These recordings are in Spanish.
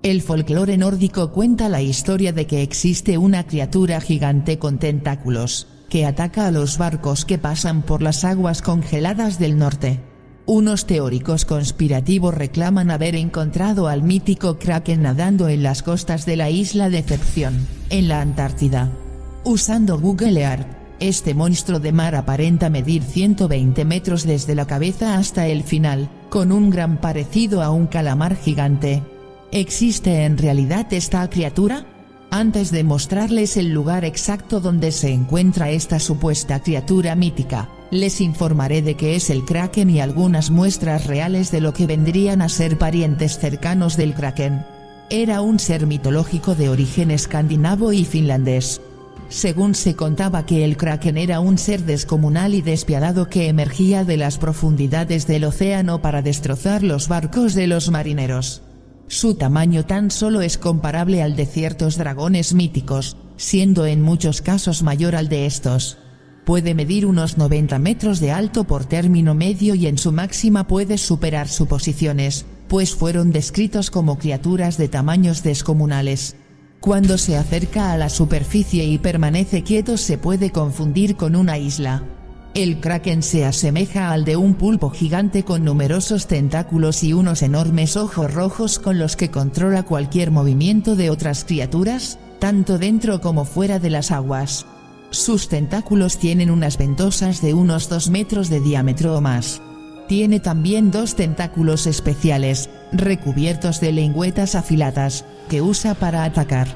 El folclore nórdico cuenta la historia de que existe una criatura gigante con tentáculos, que ataca a los barcos que pasan por las aguas congeladas del norte. Unos teóricos conspirativos reclaman haber encontrado al mítico Kraken nadando en las costas de la isla Decepción, en la Antártida. Usando Google Earth, este monstruo de mar aparenta medir 120 metros desde la cabeza hasta el final, con un gran parecido a un calamar gigante. ¿Existe en realidad esta criatura? Antes de mostrarles el lugar exacto donde se encuentra esta supuesta criatura mítica, les informaré de qué es el Kraken y algunas muestras reales de lo que vendrían a ser parientes cercanos del Kraken. Era un ser mitológico de origen escandinavo y finlandés. Según se contaba que el Kraken era un ser descomunal y despiadado que emergía de las profundidades del océano para destrozar los barcos de los marineros. Su tamaño tan solo es comparable al de ciertos dragones míticos, siendo en muchos casos mayor al de estos. Puede medir unos 90 metros de alto por término medio y en su máxima puede superar suposiciones, pues fueron descritos como criaturas de tamaños descomunales. Cuando se acerca a la superficie y permanece quieto se puede confundir con una isla. El Kraken se asemeja al de un pulpo gigante con numerosos tentáculos y unos enormes ojos rojos con los que controla cualquier movimiento de otras criaturas, tanto dentro como fuera de las aguas. Sus tentáculos tienen unas ventosas de unos 2 metros de diámetro o más. Tiene también 2 tentáculos especiales, recubiertos de lengüetas afiladas, que usa para atacar.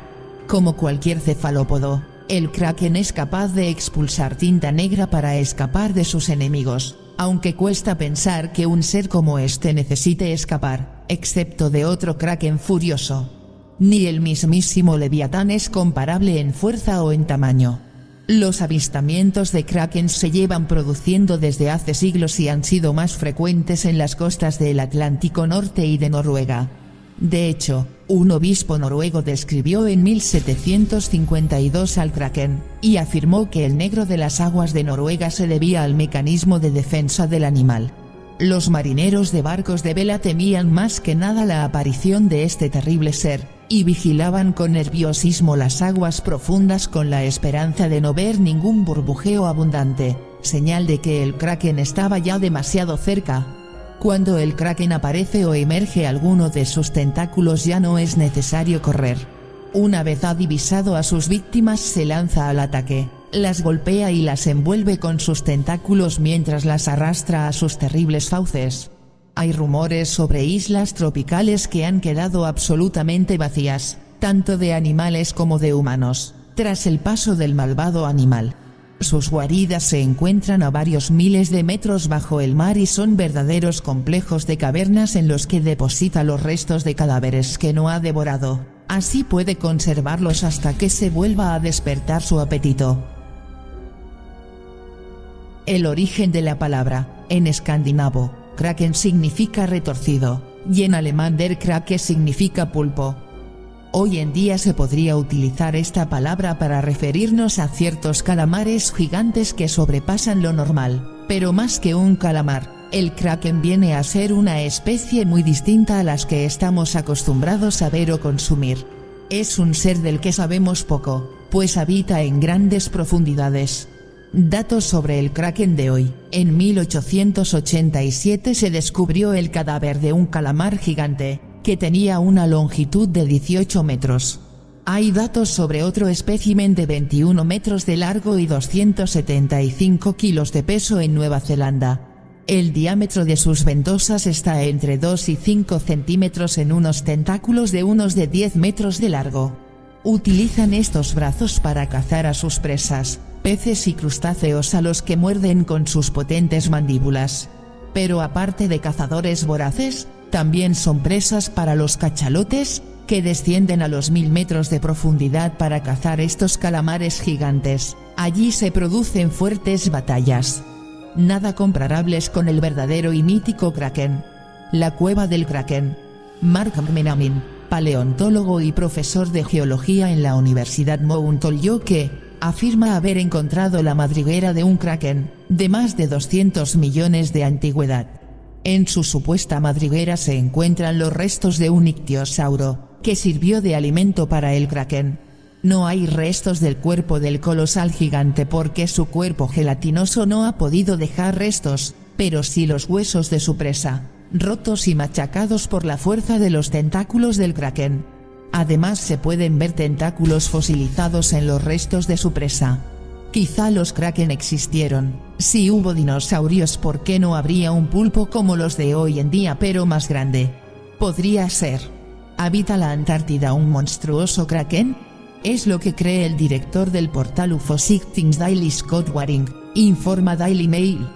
Como cualquier cefalópodo, el Kraken es capaz de expulsar tinta negra para escapar de sus enemigos, aunque cuesta pensar que un ser como este necesite escapar, excepto de otro Kraken furioso. Ni el mismísimo Leviatán es comparable en fuerza o en tamaño. Los avistamientos de Kraken se llevan produciendo desde hace siglos y han sido más frecuentes en las costas del Atlántico Norte y de Noruega. De hecho, un obispo noruego describió en 1752 al Kraken, y afirmó que el negro de las aguas de Noruega se debía al mecanismo de defensa del animal. Los marineros de barcos de vela temían más que nada la aparición de este terrible ser, y vigilaban con nerviosismo las aguas profundas con la esperanza de no ver ningún burbujeo abundante, señal de que el Kraken estaba ya demasiado cerca. Cuando el Kraken aparece o emerge alguno de sus tentáculos ya no es necesario correr. Una vez ha divisado a sus víctimas se lanza al ataque, las golpea y las envuelve con sus tentáculos mientras las arrastra a sus terribles fauces. Hay rumores sobre islas tropicales que han quedado absolutamente vacías, tanto de animales como de humanos, tras el paso del malvado animal. Sus guaridas se encuentran a varios miles de metros bajo el mar y son verdaderos complejos de cavernas en los que deposita los restos de cadáveres que no ha devorado, así puede conservarlos hasta que se vuelva a despertar su apetito. El origen de la palabra, en escandinavo, Kraken significa retorcido, y en alemán der Krake significa pulpo. Hoy en día se podría utilizar esta palabra para referirnos a ciertos calamares gigantes que sobrepasan lo normal, pero más que un calamar, el Kraken viene a ser una especie muy distinta a las que estamos acostumbrados a ver o consumir. Es un ser del que sabemos poco, pues habita en grandes profundidades. Datos sobre el Kraken de hoy. En 1887 se descubrió el cadáver de un calamar gigante, que tenía una longitud de 18 metros. Hay datos sobre otro espécimen de 21 metros de largo y 275 kilos de peso en Nueva Zelanda. El diámetro de sus ventosas está entre 2 y 5 centímetros en unos tentáculos de unos de 10 metros de largo. Utilizan estos brazos para cazar a sus presas, peces y crustáceos a los que muerden con sus potentes mandíbulas. Pero aparte de cazadores voraces, también son presas para los cachalotes, que descienden a los 1000 metros de profundidad para cazar estos calamares gigantes. Allí se producen fuertes batallas. Nada comparables con el verdadero y mítico Kraken. La cueva del Kraken. Mark McMenamin, paleontólogo y profesor de geología en la Universidad Mount Holyoke, afirma haber encontrado la madriguera de un Kraken, de más de 200 millones de antigüedad. En su supuesta madriguera se encuentran los restos de un ictiosauro, que sirvió de alimento para el kraken. No hay restos del cuerpo del colosal gigante porque su cuerpo gelatinoso no ha podido dejar restos, pero sí los huesos de su presa, rotos y machacados por la fuerza de los tentáculos del kraken. Además se pueden ver tentáculos fosilizados en los restos de su presa. Quizá los kraken existieron. Si hubo dinosaurios, ¿por qué no habría un pulpo como los de hoy en día pero más grande? Podría ser. ¿Habita la Antártida un monstruoso kraken? Es lo que cree el director del portal UFO Sightings Daily, Scott Waring, informa Daily Mail.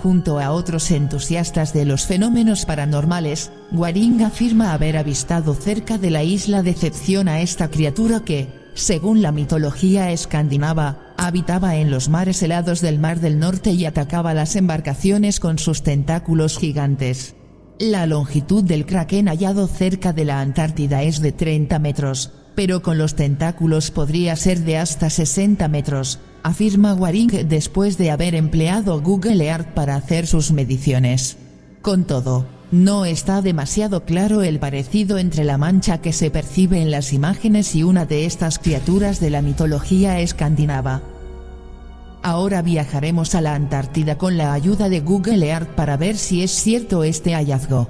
Junto a otros entusiastas de los fenómenos paranormales, Waring afirma haber avistado cerca de la isla Decepción a esta criatura que, según la mitología escandinava, habitaba en los mares helados del Mar del Norte y atacaba las embarcaciones con sus tentáculos gigantes. La longitud del kraken hallado cerca de la Antártida es de 30 metros, pero con los tentáculos podría ser de hasta 60 metros, afirma Waring después de haber empleado Google Earth para hacer sus mediciones. Con todo, no está demasiado claro el parecido entre la mancha que se percibe en las imágenes y una de estas criaturas de la mitología escandinava. Ahora viajaremos a la Antártida con la ayuda de Google Earth para ver si es cierto este hallazgo.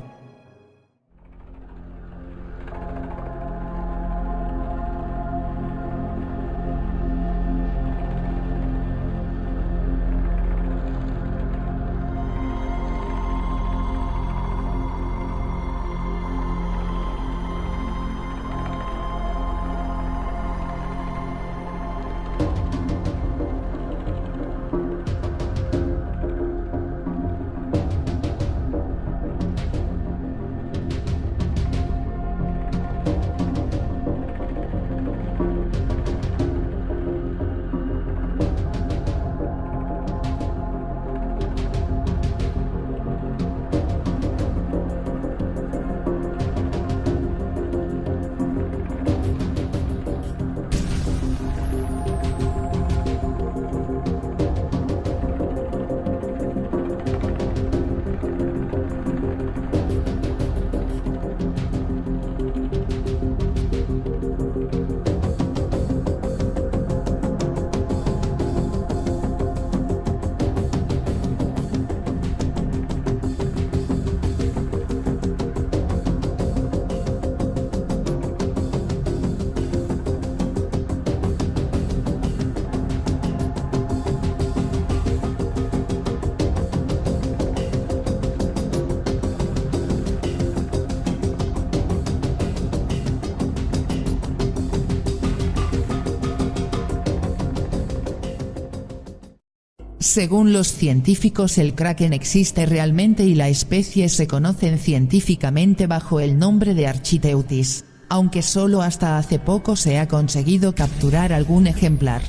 Según los científicos, el kraken existe realmente y la especie se conocen científicamente bajo el nombre de Architeuthis, aunque solo hasta hace poco se ha conseguido capturar algún ejemplar.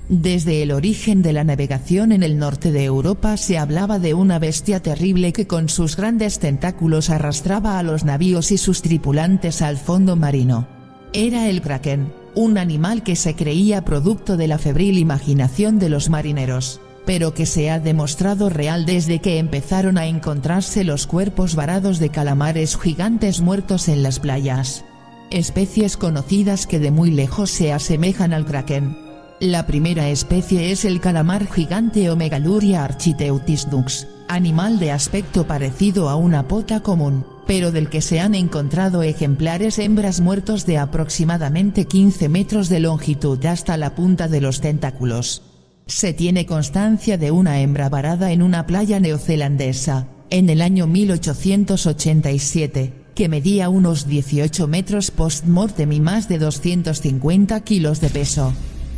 Desde el origen de la navegación en el norte de Europa se hablaba de una bestia terrible que con sus grandes tentáculos arrastraba a los navíos y sus tripulantes al fondo marino. Era el kraken, un animal que se creía producto de la febril imaginación de los marineros, pero que se ha demostrado real desde que empezaron a encontrarse los cuerpos varados de calamares gigantes muertos en las playas. Especies conocidas que de muy lejos se asemejan al kraken. La primera especie es el calamar gigante o Megaluria architeuthis dux, animal de aspecto parecido a una pota común, pero del que se han encontrado ejemplares hembras muertos de aproximadamente 15 metros de longitud hasta la punta de los tentáculos. Se tiene constancia de una hembra varada en una playa neozelandesa, en el año 1887, que medía unos 18 metros post-mortem y más de 250 kilos de peso.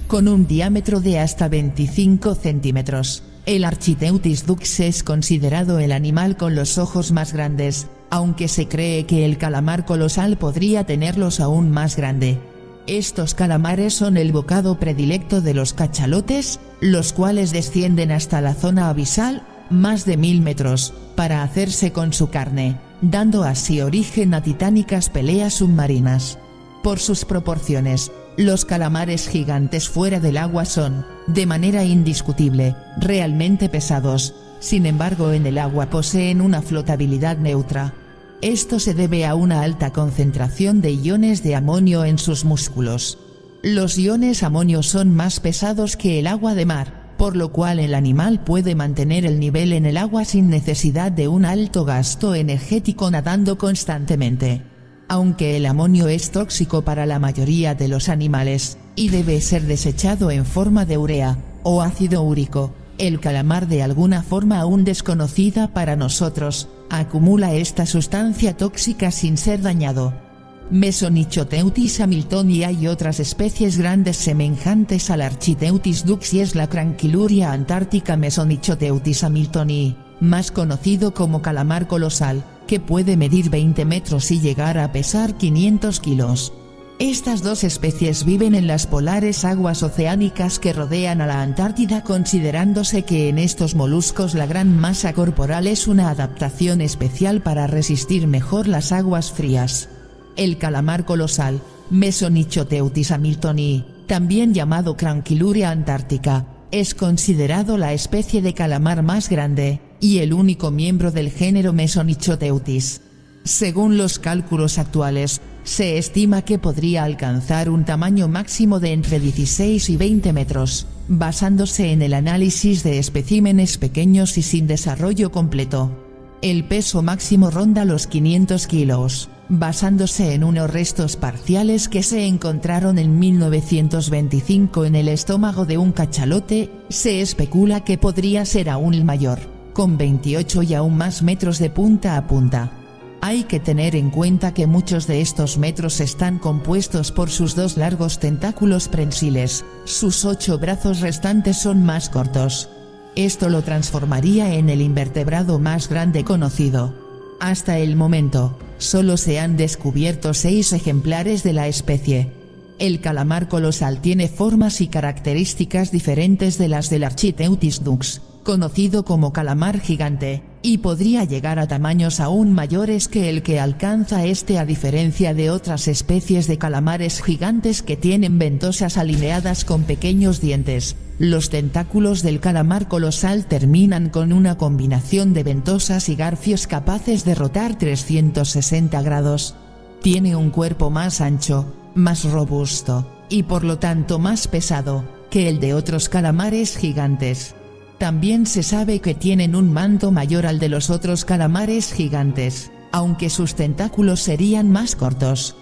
Con un diámetro de hasta 25 centímetros, el Architeuthis dux es considerado el animal con los ojos más grandes, aunque se cree que el calamar colosal podría tenerlos aún más grande. Estos calamares son el bocado predilecto de los cachalotes, los cuales descienden hasta la zona abisal, más de 1000 metros, para hacerse con su carne, dando así origen a titánicas peleas submarinas. Por sus proporciones, los calamares gigantes fuera del agua son, de manera indiscutible, realmente pesados, sin embargo en el agua poseen una flotabilidad neutra. Esto se debe a una alta concentración de iones de amonio en sus músculos. Los iones amonio son más pesados que el agua de mar, por lo cual el animal puede mantener el nivel en el agua sin necesidad de un alto gasto energético nadando constantemente. Aunque el amonio es tóxico para la mayoría de los animales, y debe ser desechado en forma de urea, o ácido úrico, el calamar de alguna forma aún desconocida para nosotros, acumula esta sustancia tóxica sin ser dañado. Mesonichoteutis hamiltoni. Hay otras especies grandes semejantes al Architeutis dux y es la Tranquiluria antártica Mesonichoteutis hamiltoni, más conocido como calamar colosal, que puede medir 20 metros y llegar a pesar 500 kilos. Estas dos especies viven en las polares aguas oceánicas que rodean a la Antártida, considerándose que en estos moluscos la gran masa corporal es una adaptación especial para resistir mejor las aguas frías. El calamar colosal, Mesonichoteutis hamiltoni, también llamado Tranquiluria antártica, es considerado la especie de calamar más grande, y el único miembro del género Mesonichoteutis. Según los cálculos actuales, se estima que podría alcanzar un tamaño máximo de entre 16 y 20 metros, basándose en el análisis de especímenes pequeños y sin desarrollo completo. El peso máximo ronda los 500 kilos, basándose en unos restos parciales que se encontraron en 1925 en el estómago de un cachalote. Se especula que podría ser aún mayor, con 28 y aún más metros de punta a punta. Hay que tener en cuenta que muchos de estos metros están compuestos por sus dos largos tentáculos prensiles, sus 8 brazos restantes son más cortos. Esto lo transformaría en el invertebrado más grande conocido. Hasta el momento, solo se han descubierto 6 ejemplares de la especie. El calamar colosal tiene formas y características diferentes de las del Architeutis dux, conocido como calamar gigante, y podría llegar a tamaños aún mayores que el que alcanza este, a diferencia de otras especies de calamares gigantes que tienen ventosas alineadas con pequeños dientes. Los tentáculos del calamar colosal terminan con una combinación de ventosas y garfios capaces de rotar 360 grados. Tiene un cuerpo más ancho, más robusto, y por lo tanto más pesado, que el de otros calamares gigantes. También se sabe que tienen un manto mayor al de los otros calamares gigantes, aunque sus tentáculos serían más cortos.